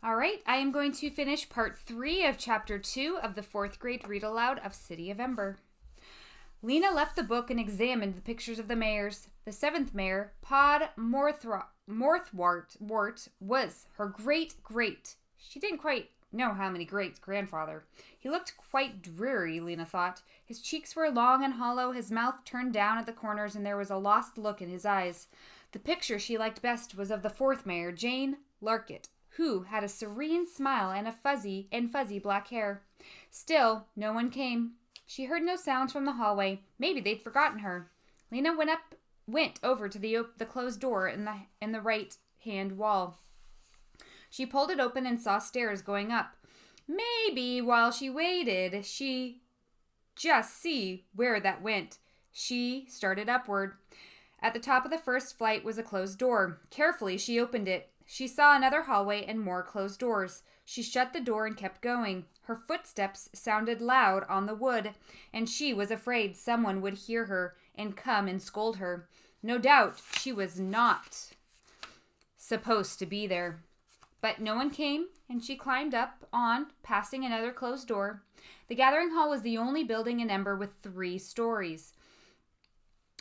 All right, I am going to finish part 3 of chapter 2 of the 4th grade read aloud of City of Ember. Lena left the book and examined the pictures of the mayors. The 7th mayor, Pod Morthwart, was her great. She didn't quite know how many greats grandfather. He looked quite dreary, Lena thought. His cheeks were long and hollow, his mouth turned down at the corners, and there was a lost look in his eyes. The picture she liked best was of the 4th mayor, Jane Larkett, who had a serene smile and fuzzy black hair. Still, no one came. She heard no sounds from the hallway. Maybe they'd forgotten her. Lena went over to the closed door in the right-hand wall. She pulled it open and saw stairs going up. Maybe while she waited, she just see where that went. She started upward. At the top of the first flight was a closed door. Carefully, she opened it. She saw another hallway and more closed doors. She shut the door and kept going. Her footsteps sounded loud on the wood, and she was afraid someone would hear her and come and scold her. No doubt she was not supposed to be there. But no one came, and she climbed on, passing another closed door. The gathering hall was the only building in Ember with 3 stories.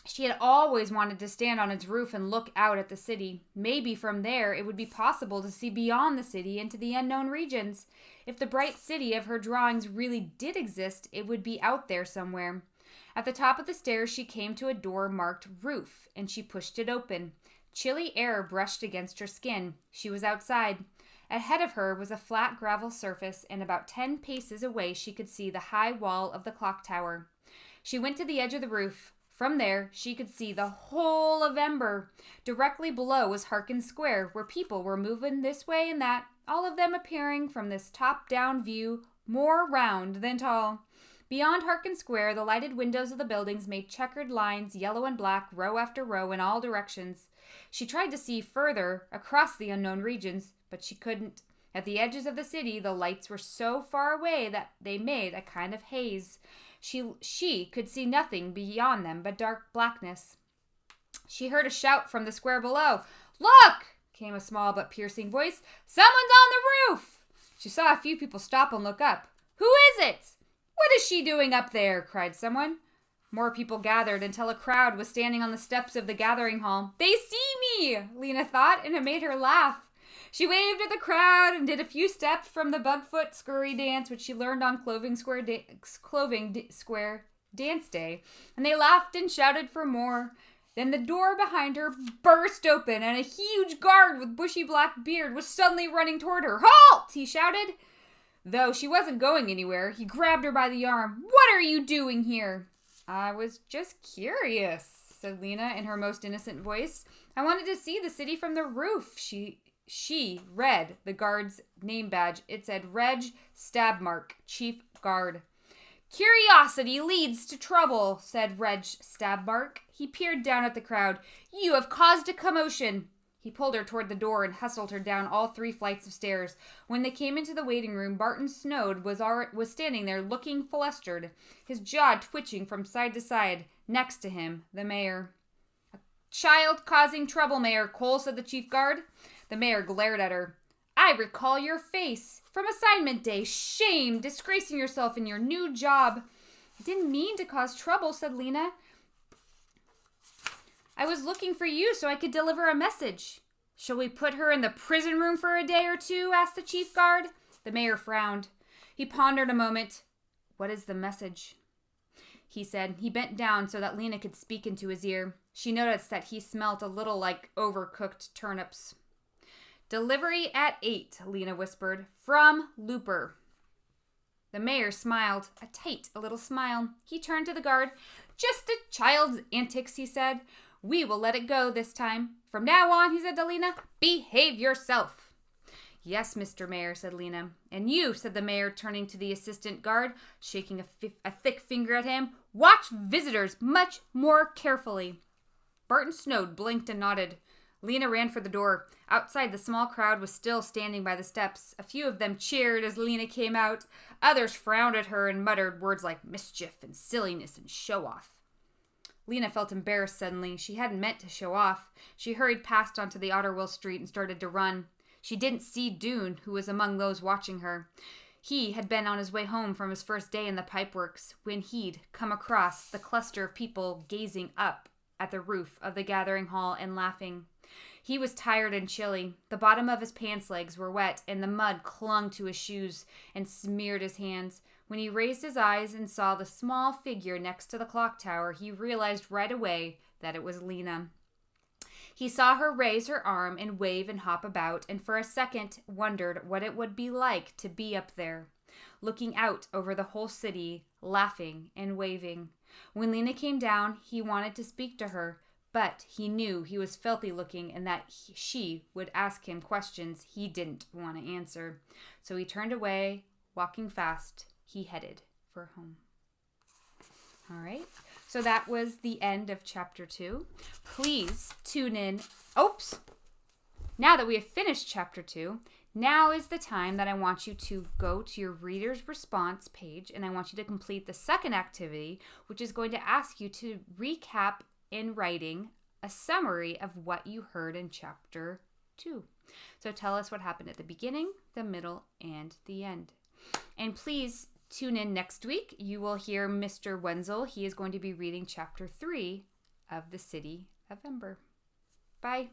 She had always wanted to stand on its roof and look out at the city. Maybe from there it would be possible to see beyond the city into the unknown regions. If the bright city of her drawings really did exist, it would be out there somewhere. At the top of the stairs she came to a door marked roof, and she pushed it open. Chilly air brushed against her skin. She was outside. Ahead of her was a flat gravel surface, and about 10 paces away she could see the high wall of the clock tower. She went to the edge of the roof. From there, she could see the whole of Ember. Directly below was Harkin Square, where people were moving this way and that, all of them appearing from this top-down view more round than tall. Beyond Harkin Square, the lighted windows of the buildings made checkered lines, yellow and black, row after row in all directions. She tried to see further across the unknown regions, but she couldn't. At the edges of the city, the lights were so far away that they made a kind of haze. She could see nothing beyond them but dark blackness. She heard a shout from the square below. "Look!" came a small but piercing voice. "Someone's on the roof!" She saw a few people stop and look up. "Who is it?" "What is she doing up there?" cried someone. More people gathered until a crowd was standing on the steps of the gathering hall. "They see me," Lena thought, and it made her laugh. She waved at the crowd and did a few steps from the Bugfoot scurry dance, which she learned on Cloving Square Dance Day, and they laughed and shouted for more. Then the door behind her burst open, and a huge guard with bushy black beard was suddenly running toward her. "Halt!" he shouted. Though she wasn't going anywhere, he grabbed her by the arm. "What are you doing here?" "I was just curious," said Lena in her most innocent voice. "I wanted to see the city from the roof." She read the guard's name badge. It said Reg Stabmark, Chief Guard. "Curiosity leads to trouble," said Reg Stabmark. He peered down at the crowd. "You have caused a commotion." He pulled her toward the door and hustled her down all 3 flights of stairs. When they came into the waiting room, Barton Snowd was standing there looking flustered, his jaw twitching from side to side. Next to him, the mayor. "A child causing trouble, Mayor Cole," said the chief guard. The mayor glared at her. "I recall your face from assignment day. Shame, disgracing yourself in your new job." "I didn't mean to cause trouble," said Lena. "I was looking for you so I could deliver a message." "Shall we put her in the prison room for a day or 2? Asked the chief guard. The mayor frowned. He pondered a moment. "What is the message?" he said. He bent down so that Lena could speak into his ear. She noticed that he smelt a little like overcooked turnips. "Delivery at 8, Lena whispered. "From Looper." The mayor smiled, a tight little smile. He turned to the guard. "Just a child's antics," he said. "We will let it go this time. From now on," he said to Lena, "behave yourself." "Yes, Mr. Mayor," said Lena. "And you," said the mayor, turning to the assistant guard, shaking a thick finger at him, "watch visitors much more carefully." Barton Snowd blinked and nodded. Lena ran for the door. Outside, the small crowd was still standing by the steps. A few of them cheered as Lena came out. Others frowned at her and muttered words like mischief and silliness and show-off. Lena felt embarrassed suddenly. She hadn't meant to show off. She hurried past onto the Otterwell Street and started to run. She didn't see Dune, who was among those watching her. He had been on his way home from his first day in the pipeworks when he'd come across the cluster of people gazing up at the roof of the gathering hall and laughing. He was tired and chilly. The bottom of his pants legs were wet, and the mud clung to his shoes and smeared his hands. When he raised his eyes and saw the small figure next to the clock tower, he realized right away that it was Lena. He saw her raise her arm and wave and hop about, and for a second wondered what it would be like to be up there, looking out over the whole city, laughing and waving. When Lena came down, he wanted to speak to her, but he knew he was filthy looking and that she would ask him questions he didn't want to answer. So he turned away, walking fast. He headed for home. All right. So that was the end of chapter 2. Please tune in. Oops. Now that we have finished chapter 2, now is the time that I want you to go to your reader's response page, and I want you to complete the second activity, which is going to ask you to recap in writing a summary of what you heard in chapter 2. So tell us what happened at the beginning, the middle, and the end. And please tune in next week. You will hear Mr. Wenzel. He is going to be reading chapter 3 of The City of Ember. Bye.